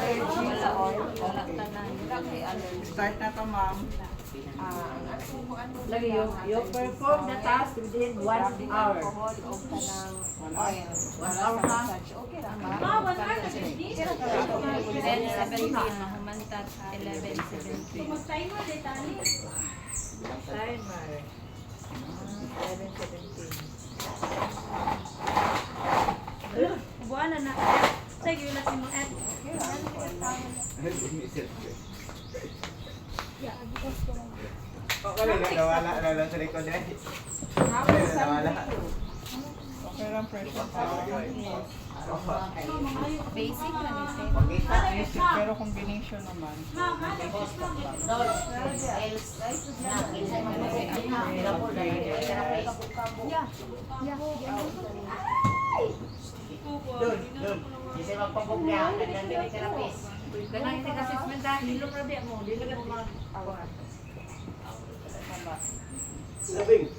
allergy sa oil. Wala tanan. Kay allergy. Start na to, ma'am. Lagi you perform the task within 1 hour. Alcohol o kanang oil. 1 hour na. Okay ra ma. 1 hour na hindi. 10:17 mahumantat 11:17. Timer. 11:17. Buwan na. Sige, wala si mo at. Okay lang, nawala sa likod eh. Nawala. Okay lang, pressure. Basic lang ni sir. Basic, pero combination naman. Doon. Kasi magpapugya, nagdandali ka na pis. Ganang yung assessment dahil, hilong rabi mo, dili ka mo mag-awat. Labing.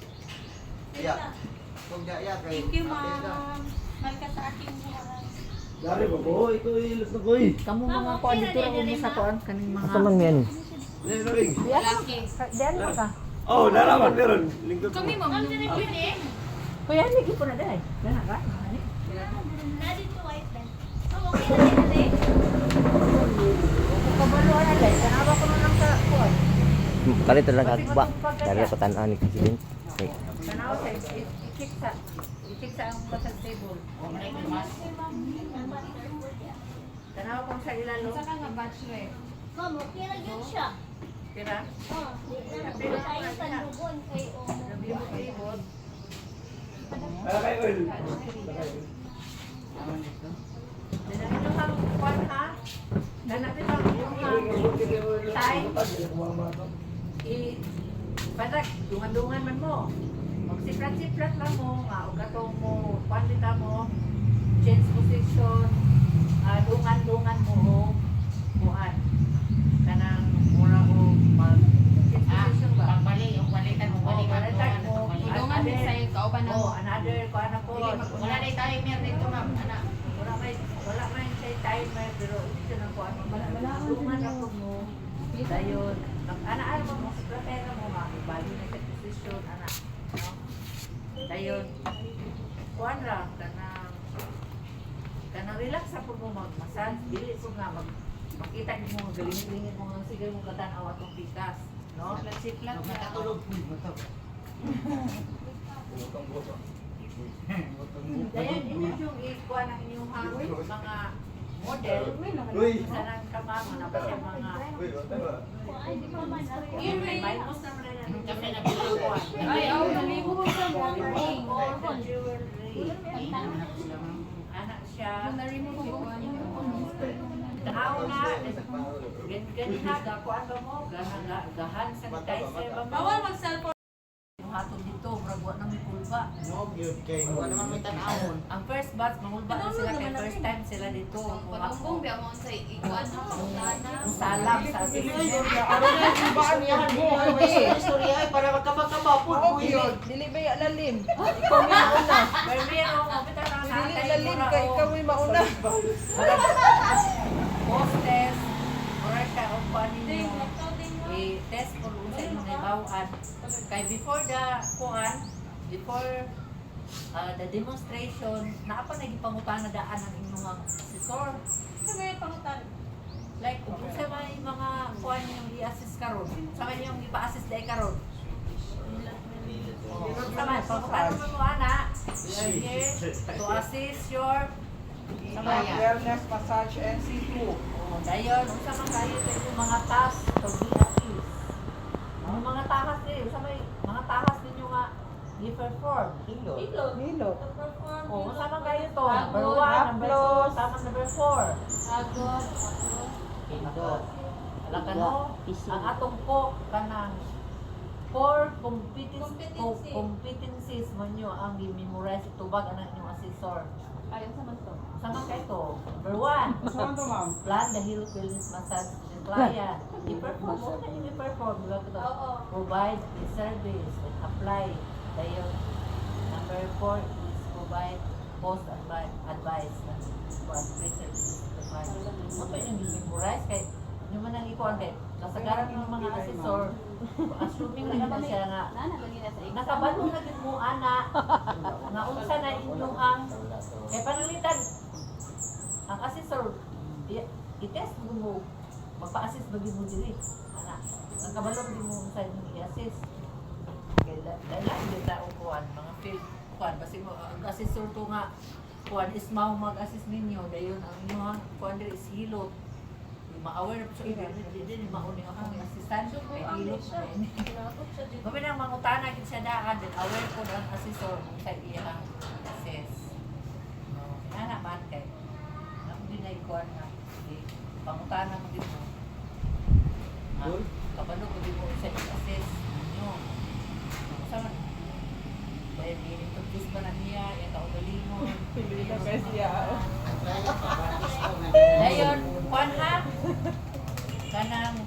Yeah. Kung ya kay. Thank you, ma'am. Malka sa aking buhay. Dari ba ko? Ito ilos na ko eh. Kamu mga kuan dito ra mo sa kuan kaning mga. Asa man yan? Labing. Laki. Diyan mo ka. Oh, nalaman meron. Lingkod ko. Kami, ma'am. Ma'am, dyan pwede. Kuya ni gipo na dai. Dana ka? Daddy to white then. Oh, okay na din. Kabalo na dai. Tanawa ko na lang sa kuan. Kali talaga agba. Dari ako tanan ni president. Okay. Tanawa sa i-check sa ang basag table. Tanawa ko sa ilalo. Sa nga bachelor. Ma'am, okay na yun siya. Pira. Oh, pero tayo sa lugon kay o. Sabi mo table. Kay oil. Dala ito sa kuan ha. Dala ito sa time. Padak, dungan-dungan man mo. Magsiplat-siplat lang mo, nga, o katong mo, pandita mo, change position, dungan-dungan mo, kuhan. Kanang mura o mag-change position ba? Pagbalik, yung balikan mo, balikan mo. Tulungan din sa'yo kauban na. Oh, another, kuhan ako. Wala na tayo meron dito, ma'am. Anak. Wala man siya timer, pero ito na kuhan. Dungan ako mo. Dayon, ana mo, sekretera mo, bali na sa position, ana. No? Dayon, kuhan lang, kanang relax sa po mo mag-massage, dili po nga makita mo mga galing-galingin mo nga sige mo katanaw atong pikas, no? Siplat na. Matulog. Dayon, inyo yung ikuha ng inyong mga model, sa nang kamamo na ba siya mga Yun may may mayos na rin yan. Kami na binukuan. Ay, oh, naligo ko sa morning. Jewelry. Anak siya. Na-remove ko kuha niyo. Tanaw na, ganyan na, gakuan ba mo, gahan sanitizer ba mo? bawal mag-cellphone. Yung hatod dito, muragwa na may pulba. No, good kay. Wala naman may tanawon. Ang first batch, mangulba na sila kay first time sila dito. Patungkong biya mo sa ikuan na. Ang salam sa assessment. Ano na yung baan yan mo? Istorya ay para magkabagkabapon. Oo, yun. Dili ba yung alalim? Ikaw may mauna. Pero meron, kapita na Dili nakakay ilalim ka, ikaw may mauna. Post-test, oral ka o paano ninyo, i-test kung sa inyong nabawaan. Kay before the kuhan, before the demonstration, naapa na ipangutang na daan ang inyong assessor. Ito may pangutan. Like, kung sa mga kuhan yung i-assess karon, sa mga yung ipa-assess dahil karon. Sama, pagkakano mo mo ana, we are here to assist your Wellness, massage, NC2. dayon, unsa man kayo yung mga task to be assist. Ang mga takas din, sa may mga takas ninyo nga i-perform. Itlog. Nilo. O, unsa man kayo to? Number 1, number 2, tama number 4. Agod. Alam ka no? Ang atong po kanang core competencies mo nyo ang i-memorize tubag ang inyong assessor. Ayun sa man to. Sama kayo to. Number 1. Saan to, ma'am? Plan the health wellness massage ng client. I-perform mo na yung i-perform. Diba ito? Oo. Provide the service and apply. Dayon. Number 4 is provide post advice na kuan research advice. Mo pa yung memorize kay yung man ang ikuan kay kasagaran ng mga assessor assuming na siya nga Nana lagi na sa exam. nakabalo na gid mo ana nga unsa na inyong ang kay panalitan ang assessor i-test mo magpa-assist ba gid mo diri ana ang kabalo gid mo unsa imong i-assist kay dala gid ta kuan mga field kuan basi mo ang assessor to nga kuan is mao mag-assist ninyo dayon ang inyong kuan diri is hilot ma-aware sa hindi mauni akong assistant kay hilot kami nang mangutana gid siya daan din aware po ang assessor sa iyang assess ana man kay ako din ay kuan nga pangutana mo dito kabalo ko din mo sa assess nyo sa man dahil minitugis pa na niya yung kaugalingon Pili na best siya. dayon kuan ha kanang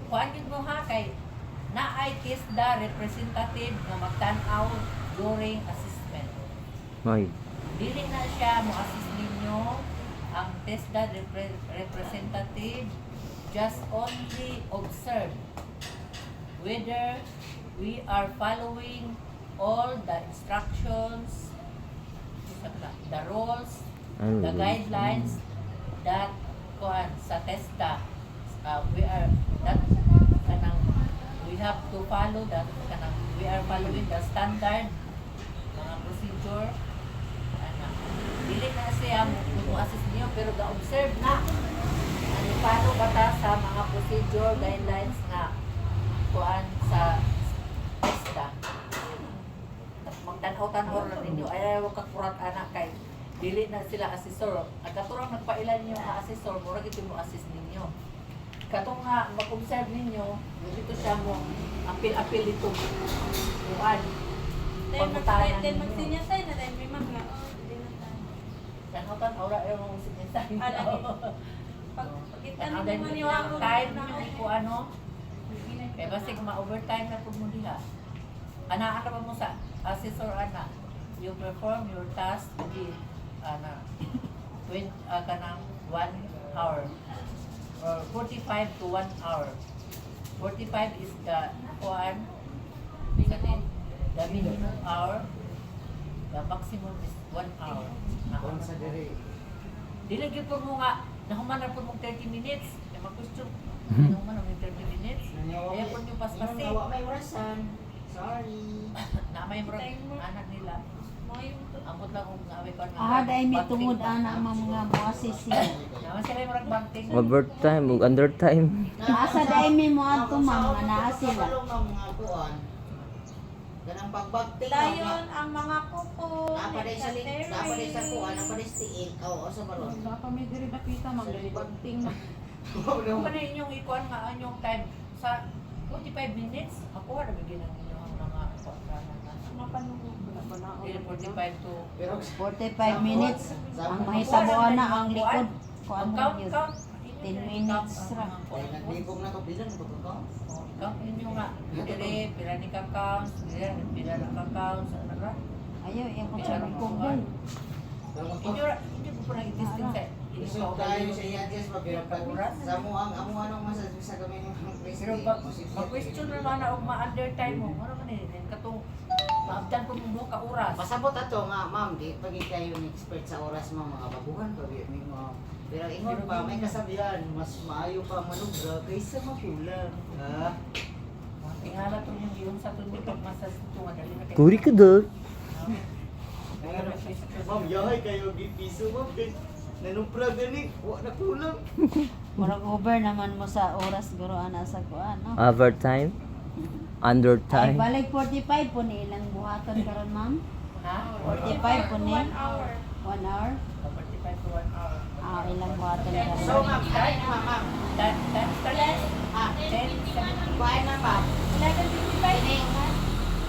kuan gid mo ha kay naay TESDA representative nga magtan-aw during assessment. Ay. Dili na siya mo assist ninyo ang TESDA representative just only observe whether we are following all the instructions, the rules, the guidelines that kuan sa TESDA we are that kanang we have to follow that kanang we are following the standard mga procedure ana dili na siya mo assist niyo pero ga-observe na ano paano ba ta sa mga procedure guidelines na kuan sa TESDA magtanaw-tanaw na ninyo ayaw kakurat anak kay dili na sila assessor at katurang nagpailan niyo nga assessor mura gid mo assist ninyo katong nga mag-observe ninyo dito siya mo apil-apil dito kuan pagmutanan Then magsinyasay na dahil may mga tanaw-tanaw ra yung sinisay pagkitan ano mo din man yung yung time niyo ko ano kaya basig ma-overtime na pud mo diha ana ba mo sa assessor ana you perform your task within ana kanang 1 hour or 45 to 1 hour 45 is the kuan the minimum hour the maximum is 1 hour Sa diri. dili gyud po mo nga nahuman na po mo 30 minutes kay mag-question nahuman na mo 30 minutes kaya po nyo paspasi Nawa may orasan. Sorry. na may murag anak nila amot lang kung naaway ko Dahil may tungod ana ang mga moasis siya. naman sila murag banting Overtime ug undertime. Asa dahil may mo ato ma'am nga naa sila. Kapalong ng mga kuan. Ganang pagbagting Dayon ang mga kuko, napaday sa kuan, napaday sa tiil. Oo, sa balon. Baka may diri nakita magbagting. kung ano inyong ikuan nga anyong time sa 45 minutes ako wala bigyan ng inyong mga pagkanan na 45 to Pero 45 minutes. Ang mahitabuan na ang likod. Kuan mo count yun. 10 minutes ra. ay nagbibog na to bilang ko to. count ninyo nga dire pila ni ka counts pila na ka counts ano ra Ayaw, yung kung sa Google. Pero inyo po na i-testing sa Isip tayo sa iya Diyos magpapag sa mo ang amo anong masasabi sa kami ng pero mag-question naman na og ma-undertime mo ano man eh katong maabdan po mo ka oras Pasabot ato nga, ma'am, di pag kayo ng expert sa oras mo, mga babuhan pa mi mo. Pero ingon pa, may kasabihan, mas maayo pa manubra kaysa makulang. Ha? tingala to yung sa tunog pag masas ito madali na kayo Kuri ka daw. Ma'am, yahay kayo gipiso ma'am. Nanupra gani, wa na kulang. Murag over naman mo sa oras guro ana sa kuan, no? Overtime. Ay, Undertime. balik 45 po ni ilang buhaton karon ma'am? ha 45 po ni 1 hour. 1 hour? 45 to 1 hour Ilang buhaton So, karon? ma'am, start na, ma'am. time start Ah, 10 kuhain na, ma'am. 11:55.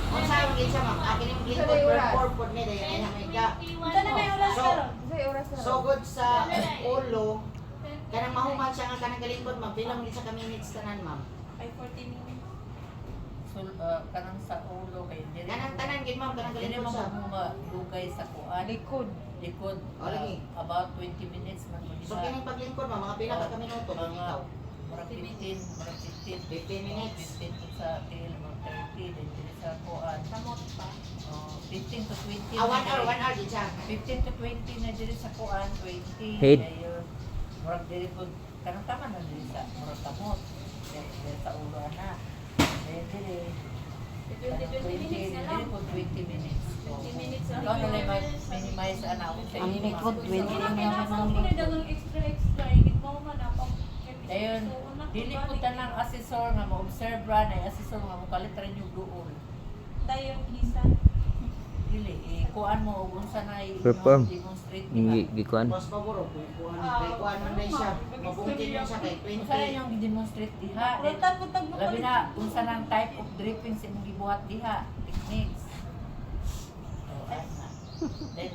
Kung saan mo siya, ma'am, akin yung lingkod, report po niya, dahil ay hamay ka. Ito na may oras So, karon. so good sa ulo, kanang mahuman siya nga kanang kalingkod, ma'am. Bilang ulit sa ka-minutes tanan, ma'am. Ay 40 minutes. kanang sa ulo kay dili. Kanang tanan gid ma'am, kanang Dili galikod mo siya. magdugay sa kuan. Likod. Likod. O, lagi. About 20 minutes man mo So kining paglingkod ma'am, mga pila ka minuto pag ikaw. Mura 15, mura 15. 15 minutes. 15 to sa tail, mura 30, then dili sa kuan. Samot pa. 15 to 20. Ah, 1 na hour, diri. 1 hour din siya. 15 to 20 na diri sa kuan, 20. Head. Ayun. Murag diri po, kanang tama na diri sa murag kamot. Diri sa ulo na. Diri. 20 minutes na lang. Diri po 20 minutes. 20 minutes na Ikaw na lang. lang minimize ana ako sa Ang inyo. likod, 20 Mga minutes pinasa ang ko na likod. dagang extra. Ingit mo man ako. Ayun, dili po tanang asesor nga mo-observe ra na asesor nga mo kalit rin yung duol. Tayo yung isa. Dili, kuan mo ug unsa na Perform. demonstrate diba? Gikuan. Mas paboro kung kuan man day siya. Mabungkit man siya kay Unsa na 20. yung demonstrate diha? Then, Butag mo labi na unsa nang type of dripping sa imong gibuhat diha, techniques. So, ay na. Then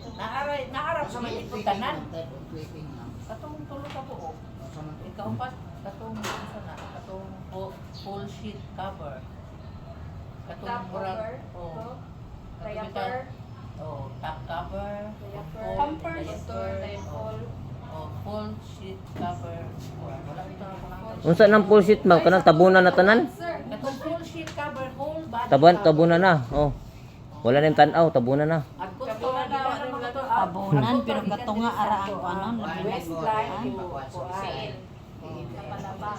naara Asa may po tweaking tanan. type of tweaking ma'am. Katong tulo ka buok. Asa man to? Ikaw pa katong unsa na katong full sheet cover. Katong Top murag cover. oh. Diaper. Oh, top cover. Diaper. full Pampers. diaper, Diaper. Oh, full sheet cover. Wala ito na pangalan. Unsa nang full sheet ma'am? Kanang tabunan na tanan? Sir. Katong full sheet cover, whole body Tabunan na. Oh. Wala na yung tanaw, tabunan na. Agkot to na di ba ano mga to? Tabunan, pero katunga araan ko ano, Waistline Ay, to kuan. Kapalaba.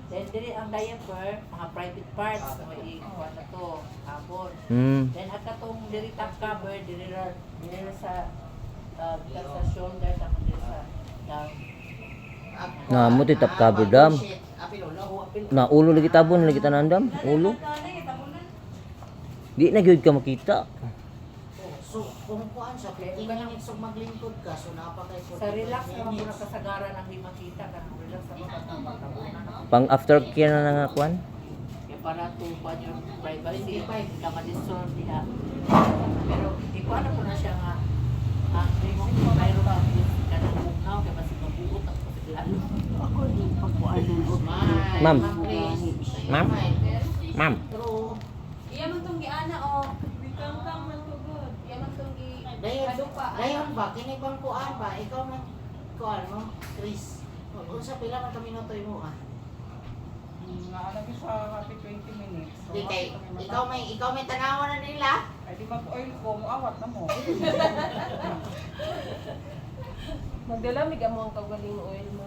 Then diri ang diaper, mga private parts na may ikuan na to, habon. Then at katong diri top cover, diri ra sa sa shoulder tama diri sa down. Na, mo ti tap cover, dam. Apil ulo. Na ulo lagi tabon lagi tanan dam. Ulo. Di na gyud ka makita. So, kung kuan siya, 15 minutes ug maglingkod ka, so napakay Sa relax naman muna kasagaran ang di makita ka, relax naman ka Pang aftercare na nga kuan. kaya para to kuan yung privacy, ka ma-disturb diha. Pero ikuan na po na siya nga ang remote mo mayro ka kanang bugnaw kaya basi mabuot ang pasiglaan. Ako din pagkuan ng Ma'am. please. Ma'am. Ma'am. True. Iya man tong giana o. Bikang man to good. Iya man tong gi Dayon ba, kini bang kuan ba? Ikaw man kuan mo, Chris. Unsa pila man ka minuto imo ah? Naalagi sa happy 20 minutes. So, Di kay happy ikaw may tanawan na nila. Ay di mag-oil ko, muawat na mo. Magdalamig ang mga kagaling oil mo.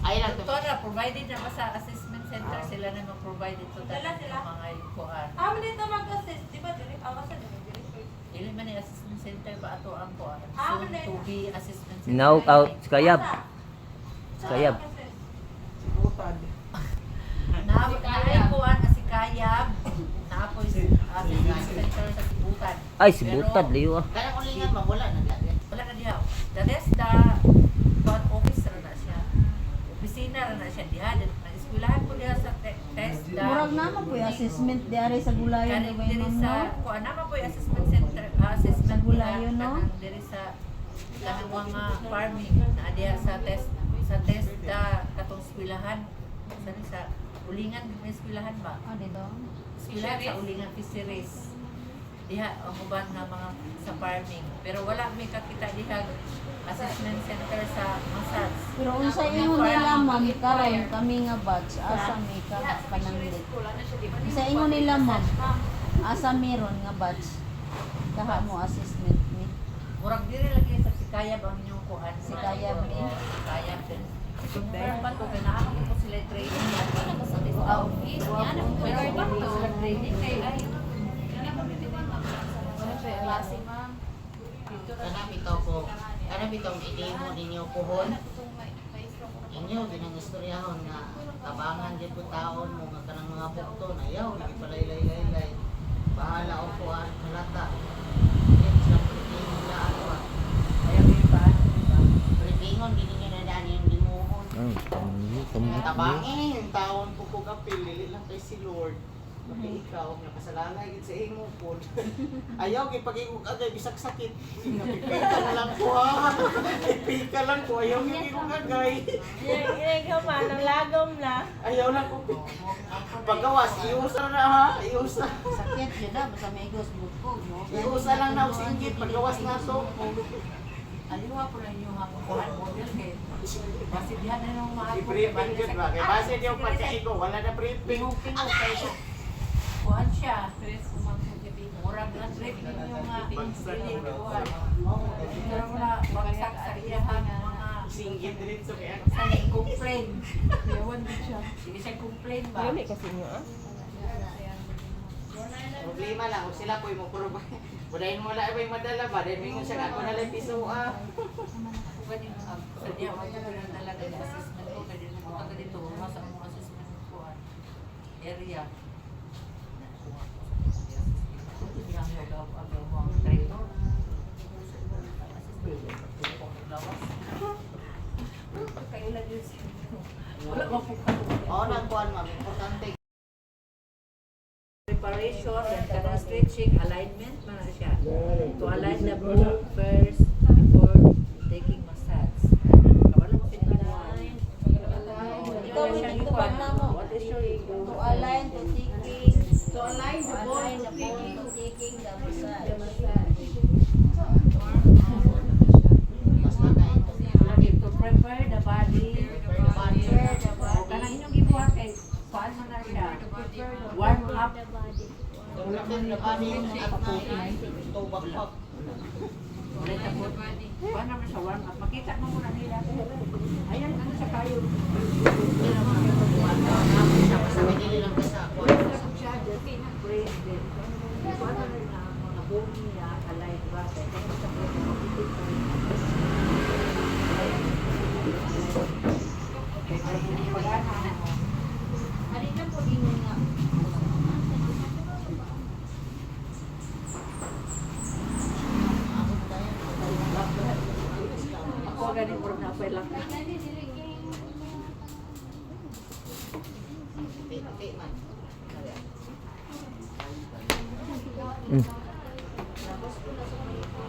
Ay lang to. Ito na, provided na ba sa assessment center, sila na mag-provide ito Sila. mga kuan. Ah, man dito mag-assist. Di ba diri awas sa diri. Dili man ni assessment center ba ato ang kuan? Ah, Soon wala to na. be assessment center. Now out kayab. Kayab. Butad. Naay kuan na si Kayab. Naapoy si assessment center sa Sibutan. Ay si butad liyo ah. Kanang ulingan mawala na dali. Wala na diha. The rest da kuan office ra na siya. Opisina ra na siya diha. Na-eskwelahan ko diha sa test da. Murag naman po yung assessment diari sa gulayon Kanin di ba diri yung sa no? kuan naman po yung assessment center, assessment Sa Gulayon, no? kanang diri sa kanang mga farming na diha sa test da katong eskwelahan sa ulingan may eskwelahan ba? Ah, dito. Eskwelahan sa ulingan fisheries. Diha ang uban nga mga sa farming. Pero wala may kakita diha assessment center sa Masas. Pero unsa ingon nila ma'am karon kami nga batch asa may kanang sa ingon nila ma'am asa meron nga batch kaha mo assessment ni Murag diri lagi sa Sikayab ang inyong kuan. Sikayab, eh. Sikayab din. Pero ba to kailangan ko sila training yan na sa office yan. Pero iba ko sila training kay ay Klase ma'am. Kana bitaw ko. Kana bitaw i-demo ninyo puhon. Inyo ginang istoryahon nga tabangan gyud ko taon mo nga kanang mga bukto na yaw lagi palay-lay-lay. Bahala o kuan halata. Yes, lang pilitin nila ano ah. ayaw yung paan. Pilipingon gini nga nadaan yung limuhon. Ay, Tabangin yung taon po ko kapil dili lang kay si Lord. Bakit ikaw nakasalalay gid sa imo pod. Ayaw kay pag-ingog agay bisag sakit. Napipitan na lang ko ha. pika lang ko. Ayaw yung ikagay. Ikaw man, ang lagom na. Ayaw lang ko. Paggawas, iusa na ha. Iusa. Sakit yun na, basta may igos bukog mo. Iusa lang na singgit. Paggawas na to. Aliwa po rin yung kuhan mo din kay basidihan na yung mga I-briefing yun ba? Kaya base niyo pagkaigo. Wala na briefing. Pingong kay kuhan siya. Murag na trip yung mga pili kuhan. Pero wala bagsak sa iyahan mga Singgit rin so kaya. sa complain. Yawan din siya. Sige siya complain ba? Yun eh kasi nyo ah. Problema lang. Kung sila po yung puro ba. Wala wala ba yung madala ba? Dahil mingon siya ako na lang piso ah. Sa diya, wala ko na talaga yung assessment ko. Kaya din ako taga dito. Masa ang mga assessment ko area. Yang agaw mo ang traitor. Kailan yun siya? Wala mo po Oo, nagkuhan ma'am. Importante. preparation, then kanang stretching, alignment, mana siya. To align the book first before taking massage. Kabalo mo pinag-align. Ikaw yung ituban na mo. What is your To align, to taking. To align the ball Align to the ball taking to taking the the massage. massage. Mas nakain to. lagi to prepare the body. Prepare the O body. kanang inyong gibuhat kay kuan man na siya. Warm up. Tulad din na kami yung at to back. Ulit na po. Kuan naman sa warm up. Makita mo muna nila. Ayan, ano sa kayo. Sa Manila lang ka sa ako. Praise them. Kuan na rin ang mga bumi niya, align ba? Kaya sa Halika po din nga. ako ganin po na pa lang. Titi man.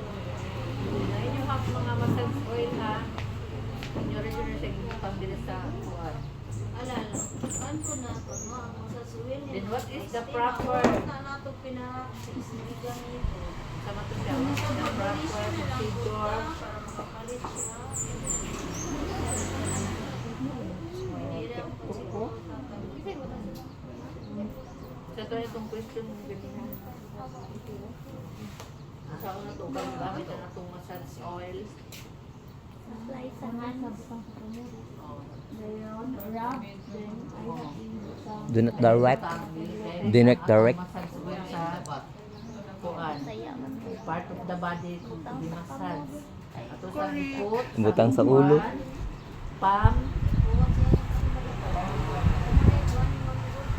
Ayun yung mga massage oil ha. Inyo rin yun sa pambili sa kuwan. Alala, saan po na ito, no? Ang masasuwin Then what is the proper na nato pinaka-sismigan nito. sa matunda? What is the proper procedure? Para makapalit siya. Mahirap po siguro tatawid. Sa ito itong question mo ganyan. Sa una to, gamit na itong massage oil. Do not direct. Do not direct. Massage oil sa kuwan. Part of the body kung di-massage. Ato sa likod, Butang sa ulo. kuwan, palm,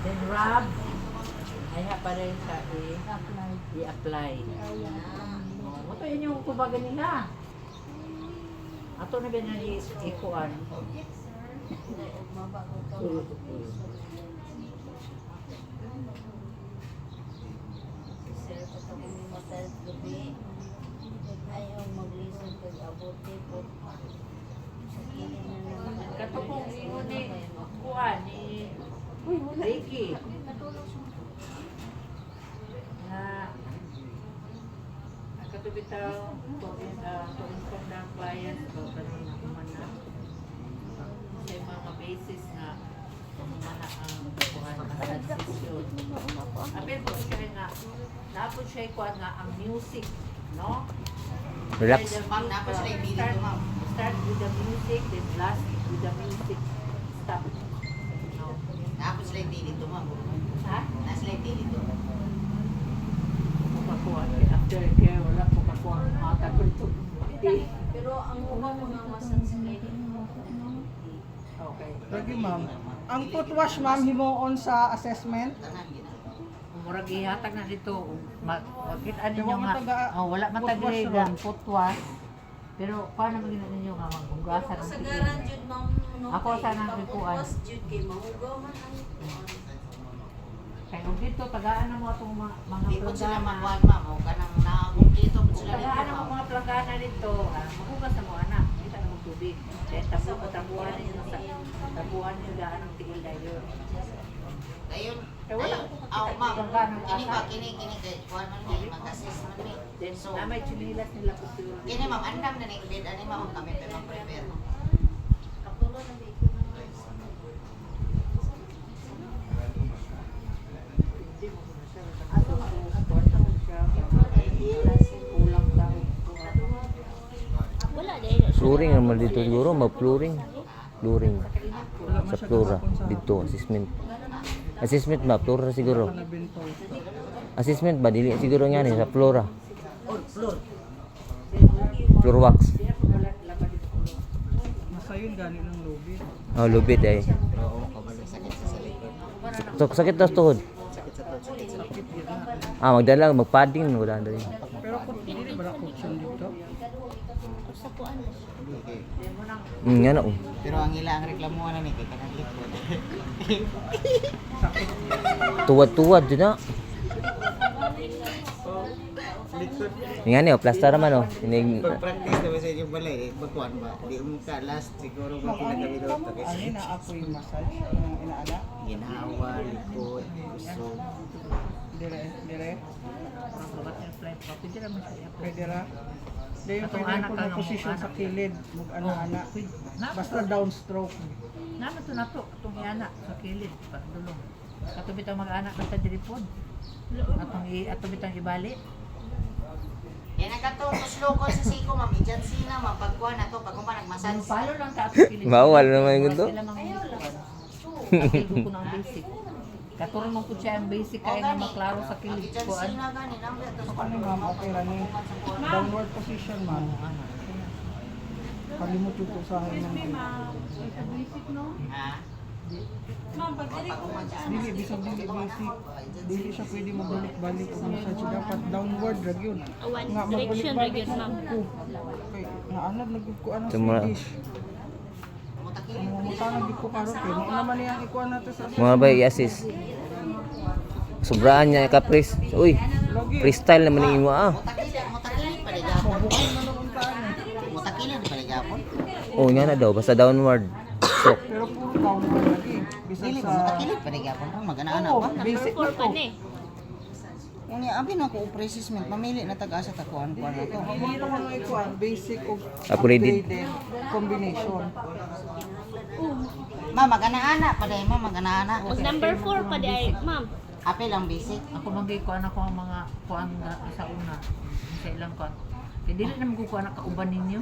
then rub. Ay pa rin sa i-apply. Ito yun yung kubaga nila. Ato na ba na i-kuan? Sir, ito kung may massage gabi. Ayaw mag-listen kag abote po. Sa kilin na naman. Katupong ingon ni kuan ni Ricky. Na katubitaw to inform the client about karon na kumana sa mga basis na kumana ang kuan massage session. Apil po siya nga napod siya kuan nga ang music, no? Relax. Ma'am, napos na yung video to, ma'am. Start with the music, then last with the music. Stop. No. Tapos lang dito ma'am. Ha? Nasa lang dito. Makakuha. Aftercare, wala po kakuha ng mga tagultog. Pero ang ubang mga massage clinic, Okay. Lagi ma'am. Ang foot wash ma'am himuon sa assessment. Tanan gina. Murag ihatag na dito. Wakit ano Yung nyo mga nga. taga- Wala foot wash matagiligan. ron. Putwas. Pero paano magiging ninyo nga maghugasan ang kasagaran tikin? jud ma'am no. Ako kay sana ang pagbukas rikuan. jud kay mahugaw man ang kuan. Kaya kung dito, tagaan na mo itong mga Di po sila plangana. makuha ma'am. O kanang naabot dito po sila dito Tagaan na mo ma'am. mga plangana dito. Mahugas na mo anak. Kita na mo tubig. Then tabuhan niyo daan ang tigil dayo. Ayun. Eh, wala. Ma'am, kini ba kini kay kuan man ni mag-assist man ni. Then So, na may chinilas nila po siguro. kini ma'am andam na ni bid ani ma'am kami pa mag-prepare. Kulang daw. Wala dahil. Flooring naman dito siguro, mag-flooring. Flooring. Sa Flora, dito, assessment. Assessment ba? Flora siguro. Assessment ba? Dili siguro nga ni sa Flora. Floor wax. Masayon gani ng lobby. Oh, lubid eh. Sakit tas tuhod. Ah, magdala, mag-padding. Wala na rin. Pero kung hindi ba na option dito? Sa kuan. Nga na. Pero ang ila ang reklamuhan na ni kay kanang likod. Tuwad-tuwad din na. Nga niyo, plaster naman oh. Inig, Pag-practice na ba sa inyo balay magkuan ba? Di mo ka last siguro ba kinagabi daw ta Ano na ako yung massage ng inaana? ginawa, likod, puso. Dire. Pwede naman siya. Pwede ra. Dahil yung Atong pwede anak ko ka nga position mo, sa anak. kilid. Mag-ana-ana. Basta downstroke. Naman to na to, itong iana sa kilid, pagdulong. Katubit ang mag-anak na sa diripod. Atubit ang ibali. Yan ang katong tusloko sa siko ma'am, emergency na ma'am pagkuan na to pag kumpa nagmassage. Palo lang ta sa kilid. Bawal naman yung ganito. Kapil ko ng basic. Katuron mo po siya ang basic kaya nga maklaro sa kilid ko. Emergency na gani nang to sa Ano ma'am, okay ra ni. Downward position ma'am. Kalimut yung usahin ng Ha? Dili, bisag dili basic. Dili siya pwede mabalik-balik o massage. Dapat downward ra yun. One Nga direction ra mabalik-balik gyud ma'am. ko. Okay, nga anad nagud ko ano Tama. Swedish. Mutanag ko karon kay mo naman niya ikuan nato sa mga ba i-assist. Sobraan niya ka-press. Uy, freestyle naman yung iwa ah. Mutakilid pa rin gapon. Bukan man ang untaan. Mutakilid pa rin gapon. Oh, nga na daw. Basta downward. Stroke. Pero puro downward lagi. Bisag Dili sa ba mutakilid pa rin gapon kung magana-ana Oo, pa. basic Four na pa to. ni. Unya abi na ko presisment mamili na tag-asa ta kuan kuan na to. Hindi naman ang ikuan, basic o Upgraded. upgraded combination. Ma magana-ana pa dai ma magana-ana. Mag number 4 pa di ay ma'am. Apil ang basic. Ako manggay ko anak ko ang mga kuan na sa una. Sa ilang kuan. Kaya dili naman ko kuan kauban ninyo.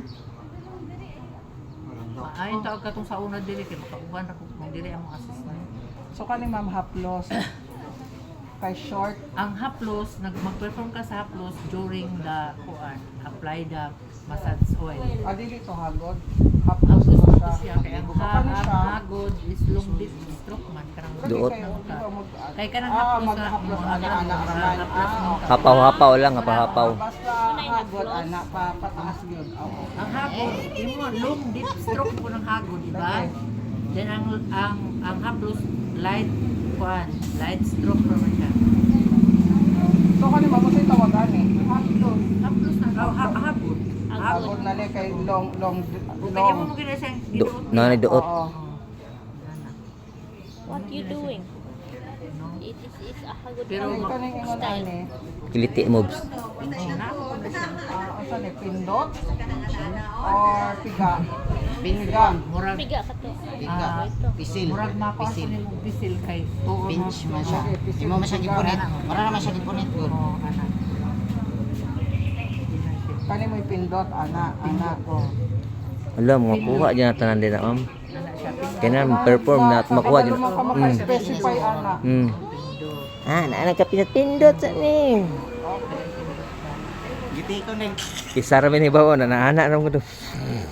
Ayon tawag katong sa una dili kay makauban ako kung dili ang mga assistant. So kani ma'am haplos kay short Ang haplos, mag-perform ka sa haplos during the kuan, apply the massage oil. dili to hagod. Haplos Haplos ko to siya kaya ang Kani siya. hagod is long dip stroke man karang Duot. kay kanang haplos sa maghaplos mga ana-ana haplos mo. Hapaw-hapaw lang, hapaw-hapaw. Basta hagod ana pa pataas gyud. Ang hagod, imo long deep stroke po ng hagod, di ba? Then ang haplos light kuan, light stroke naman siya. So kani ma'am say tawagan ni. Haplos na hagod. Hagod na ni kay long Kaya mo gina siyang giduot. Nanay duot. Oo. What you doing? It is a hagod Pero Kani kaning ingon style. ani. Kiliti moves. Asa ni pindot or piga? Pinggang. murag Piga ka to. Bika. Pisil. murag mako Pisil. ni mo bisil kay tuon Pinch man siya. Di mo man siya gipunit. Mara naman siya gipunit good. Oh, anak. Kani mo pindot ana ko. Alam, makuha dyan na tanan din na ma'am. Anak siya Kaya na perform na at makuha dyan. Specify ana. Ah, naanak ka pinat-pindot sa ni. Giti ko ning. Isa ramin ibaw na naanak naman ko to. Ay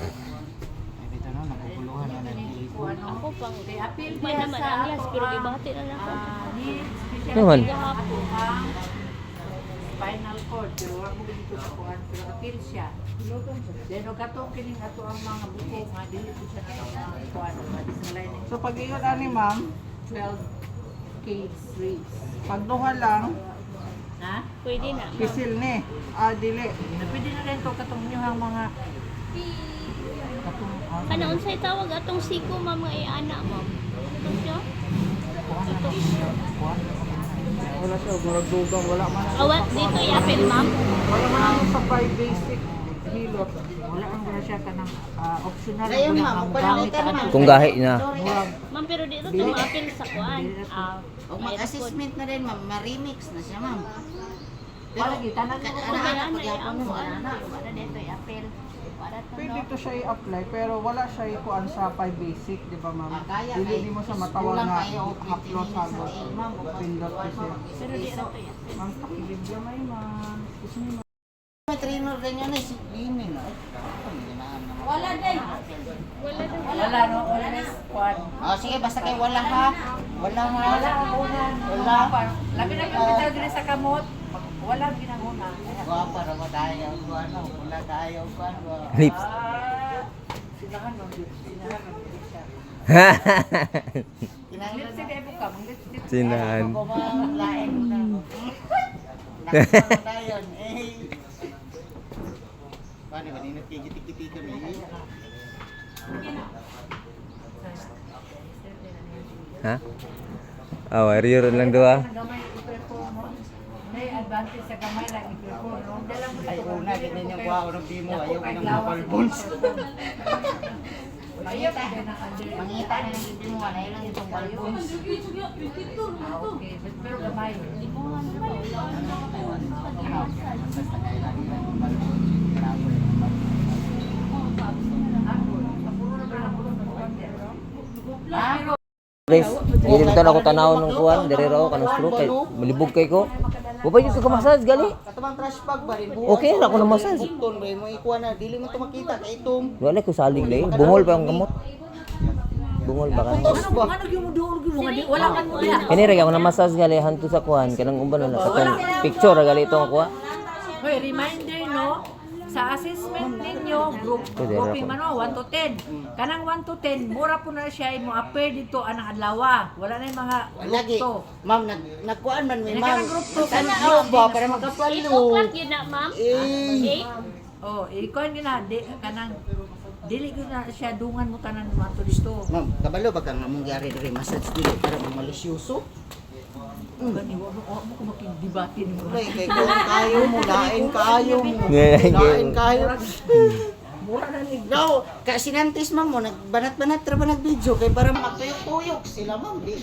bitaw no nakukuluhan na nang Ako pang apil man naman ang last pero gibati na nako. Naman. Gahapon. spinal cord pero wala mo dito sa kuan pero apil siya. Then og katong kining ato ang mga buko nga dili po siya na kuan medicine lining So pag iyon ani ma'am, 12 cage race. pagduha lang Ha? Pwede na. ma'am. pisil ni. Dili. Na pwede na rin to katong inyong mga Kanaon sa tawag atong siko ma'am nga iana ma'am. Ito siya? Wala siya, gurag-dugang, wala man. Awat dito i-apel ma'am. Wala man ang sa 5 basic hilot. Wala ang wala siya ka ng optional. Ayun ma'am, magpalamitan ma'am. Kung gahi na. Ma'am pero dito to ma-apel sa kuan. O mag-assessment na rin ma'am, ma-remix na siya ma'am. Pero, Wala gitanan mo. ano pagyapon mo, Para dito i-apel. Para to Pwede to siya i-apply pero wala siya ikuan sa 5 basic, di ba ma'am? Kaya Dili kay di mo siya matawag kulang nga kayo o haplo sa ma'am. pindot ko siya. Pero di na to i-apel. Ma'am, takilid niya may ma'am. Gusto niyo May trainer din yun eh, si Limin. Wala din. Wala no, wala na squad. Oh, sige, basta kayo wala ha. Wala ha. Wala ang una. Wala. Labi na kapital din sa kamot. Wala ginaguna. Guwapa na mo tayo. Ano, wala tayo. Ano. Lips. Sinahan no, sinahan no siya. Kinanglit Lipstick ay buka, mang lipstick. Sinahan. Ako lain mo na. Nakita mo tayo. Paano ba, ninapigit-ikiti kami. Ha? Ah, warrior lang do ah. Gamay i-perform mo. May advantage sa gamay lang i-perform. No? Dala mo Ay, dito. una, ganyan yung kuha ko ng timo. Ayaw ko ng mga balbons. Ayaw ka din ang under. Mangita na ng timo. Ayaw lang itong balbons. Okay, pero gamay. Guys, dili mo ako tanawon ng kuan, diri raw kanang stroke kay malibog kay ko. Wa jud ko massage gali. Katubang trash bag ba rin? Okay ra ko na massage. Bukton ba mo ikuha na. Dili mo ito makita. Kaya itong Wala ko salig lay. Bungol pa ang gamot. Bungol ba kanang. Ano yung muduol mo nga di wala kan mo ya. Kani ra ako na massage gali hantu sa kuan kanang umban na katong picture ra gali itong kuha. Hoy, reminder no. Sa assessment ninyo, grouping man 1 to 10. Kanang 1 to 10, mura po na siya mo appear dito anang adlaw. Wala na yung mga lagi. group Ma'am, nagkuhaan man may May ma'am. kanang group to. Sana ba para 8 makapalo. o'clock yun na ma'am. Eh. 8? Oh, ikaw na kanang dili ko na siya dungan mo tanan mo ato dito. Ma'am, kabalo ba kang among gyari diri massage dili para malisyoso? Gani wa mo ko makidebate ni mo. Ay, kay kung kayo mo, lain kayo mo. Yeah, Lain kayo. Mura na ni. Daw, ka sinantis ma'am mo, nagbanat-banat ra ba nag-video kay para magtuyok-tuyok sila ma'am. Di.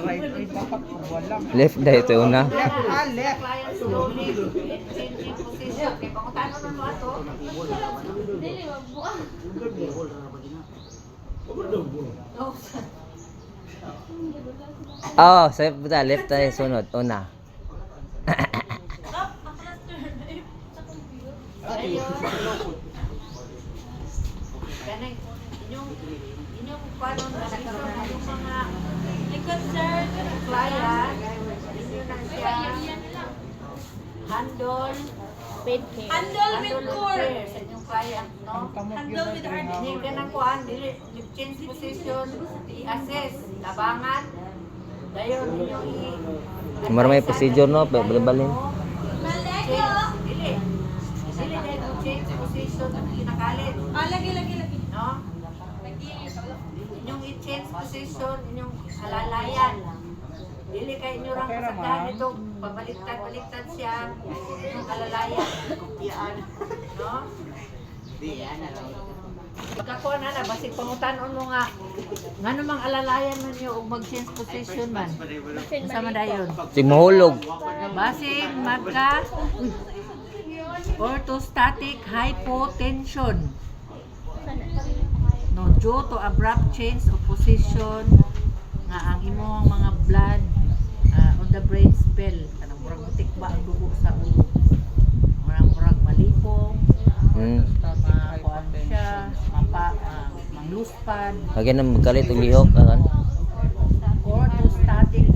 right dapat wala. Left dai ito una. Left. Client slowly changing position. Kay pangutano na mo ato. Dili magbuang. Oh, sa left tayo sunod una. Kanang inyong paano na nagkaroon ng mga Likod sir. client, inyo na siya handle Handle with core. sa inyong client, no? Handle with hard. Hindi ka nang kuhan, dili change position, i-assess, labangan, dayon inyong Mara may procedure no, balbalin. Malego. Dili dahil mo change position, kinakalit, Lagi. no? Inyong i-change position, inyong alalayan. Dili kay inyo rang kasagahan ito, pabaliktad siya, inyong alalayan. No? Di, ana lang. Pagkakuha na na, basig pangutanon mo nga, nga namang alalayan man nyo, o mag-change position man. Sa madayon. Sig mahulog. Basig magka orthostatic hypotension. No, due to abrupt change of position nga ang imong mga blood on the brain spell. Kanang murag mutikba ang dugo sa ulo. Murag malipong, kuan siya, mangluspad, Kaya na magkalit og lihok kan. orthostatic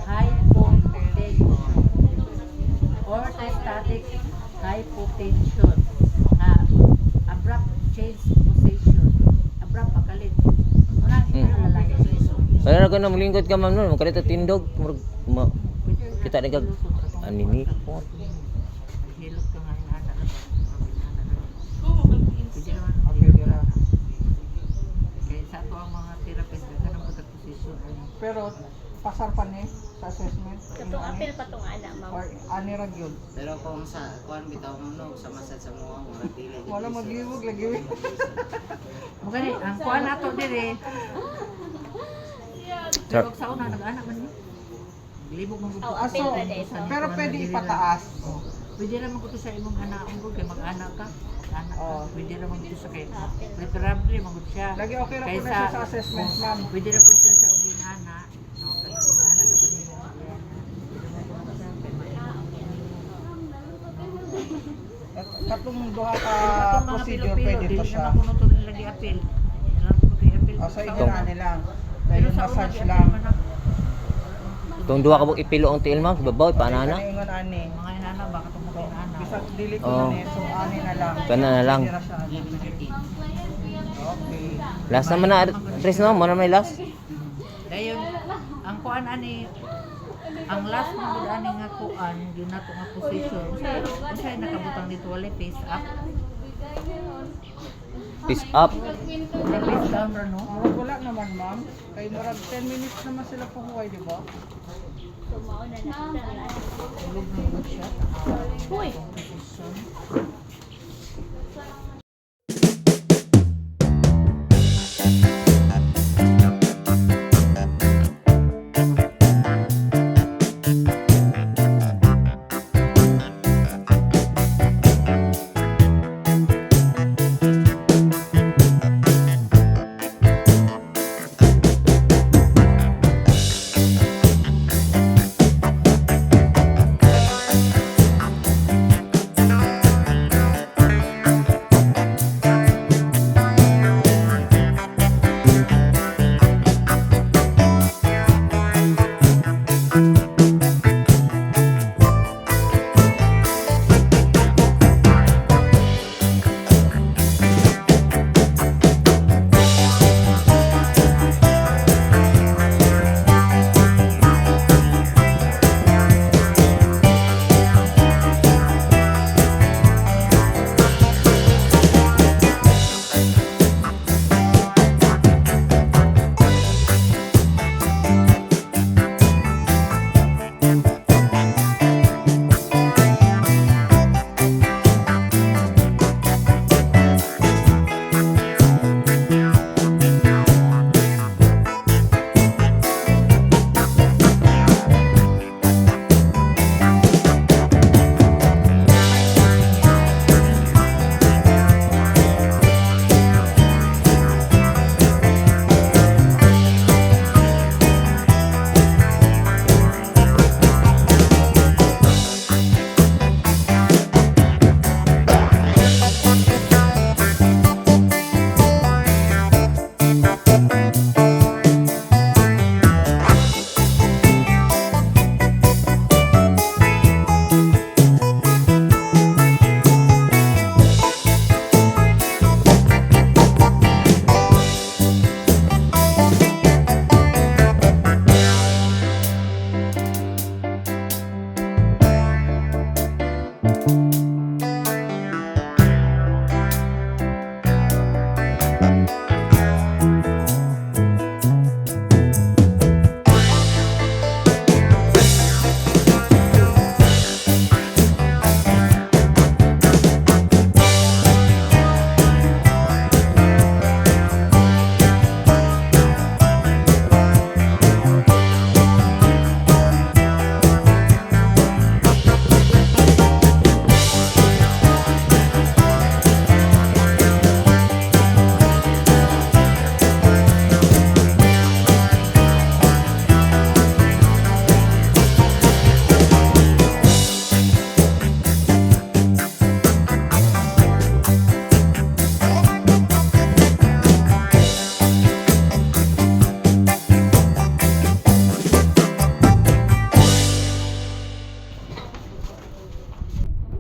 hypotension. Orthostatic hypotension. Abrupt change position. Abrupt pakalit. Murag alalayan. Kaya na ko na maglingkod ka ma'am no, magkalit og tindog. Kita na kag anini po. Hilot ka nga yung anak. Pwede naman pero pasar pa ni sa assessment. Katong apil pa tong ana, ma'am. Or ani ra gyud. Pero kung sa kuan bitaw mo no sa masad sa mga mura dili. Wala magliwag lagi. Mo gani ang kuan nato dire. Sir, Pag sa una nag-anak man ni. Libog man gud. Oh, Aso, apil ra dito. pero pwede ipataas. Pwede ra man gud sa imong anak unggo kay mag-anak ka. Anak ka. Oo. Pwede ra man gud sa kay. Preferable man gud siya. Lagi okay ra po na siya sa assessment, ma'am. Pwede ra pud siya sa uging anak. No, kay anak ka ba niyo? Katong duha ka Katong mga procedure Pilipino, pwede to dili siya. naman kuno to nila gi-appeal. Alam ko gi-appeal. O sa inyo Itong- na nila. Pero Dahil sa una massage gi-appeal lang. man ako. itong duha ka bug ipilo ang tiil ma'am, babaw paanana. Ingon ani. Mga inana baka tumukin anak. Bisag dili ko Oo. na ni, so ani na lang. Kana na lang. Hindi ra siya ani. Okay. Last naman na Dres no, mo na may last. Dayon ang kuan ani ang last mo gud ani nga kuan yun nato nga position. Unsay nakabutang dito wala face up. Peace up. Wala face down ra no. Murag wala naman, ma'am. Kay murag 10 minutes naman sila puhuway, di ba? So, mauna na. Ulog na gud siya. Uy! Position.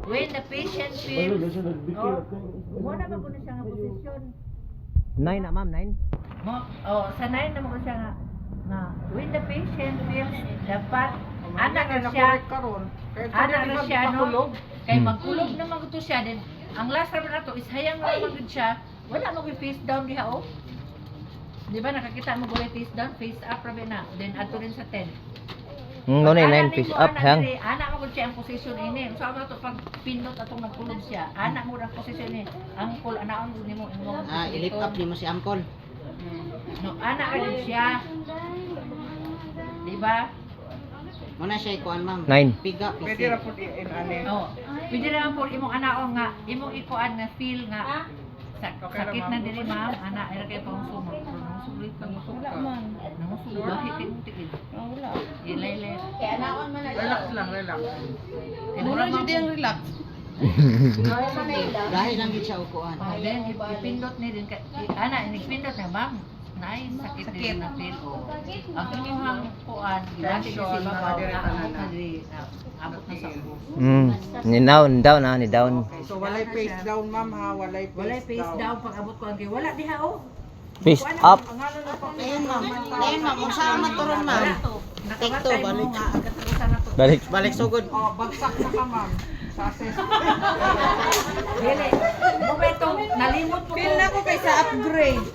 When the patient feels, mo na ba ko na siya nga posisyon? 9 na ma'am, 9. Sanay na mo ko siya nga when the patient feels dapat anak na siya, karon. anak na siya no, kay Hmm. magkulog naman ko siya din. Ang last naman na to is hayang naman gud siya, wala mo face down diha oh. Di ba nakakita mo gulay face down, face up rabi na. Then ato rin sa 10. Mo na 9 fish up hang. Anak mo gud siya ang position ini. So ano to pag pindot atong nagkulog siya. Anak mo ra position ni. Angkol anaon gud nimo imong. I-lift up nimo si Angkol. No, anak ra gud siya. Di ba? Muna siya ikuan ma'am. 9. Piga, Pwede pisi. ra po ane. Oh. Pwede naman po imong anaon nga imong ikuan nga feel nga sakit na diri ma'am, ana era kay pang sumo. Sulit kang Wala man. Nangusog bakit tintig. Wala. Ilay-lay. Kaya naon man na Relax lang, relax. Mura jud yung relax. Dahil lang gid siya ukuan. Then ipindot ni din kay ana nagpindot na ma'am. Nay sakit din na feel o. Ang inyong kuan gilati si babaw na diri abot na sa ubo. Ni down ni down. So walay face down ma'am ha, walay Walay face down pag abot ko ang wala diha o. Fish up. Ayun ma'am. Ayun ma'am, unsa ang maturon ma'am? Take two, balik. Balik. Balik sugod. Oh, bagsak na ka ma'am. Sa assessment. Dili. Momento nalimot po. Feel na ko kay sa upgrade.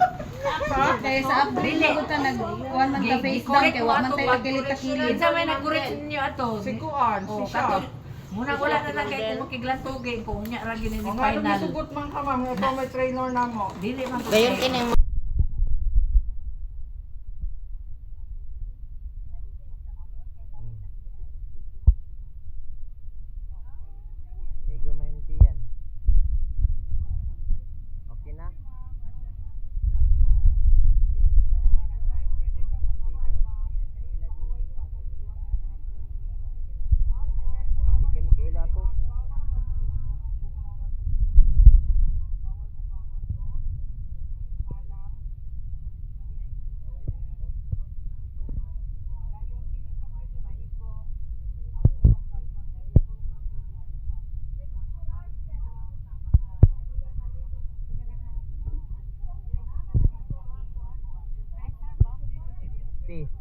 Kaya sa upgrade Dili. ko ta nag-kuan man ta face down kay wa man tayo kilit-kilit. Kinsa may nag-correct ninyo ato? Si Kuan, si Oh, siya. kato. Muna wala na lang kay kung makiglantugi kung unya ra gini ni O nga nung final. nasugot man ka ma'am, ito may trainer na mo. Dili man to. Gayon kini Okay na.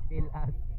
Still us.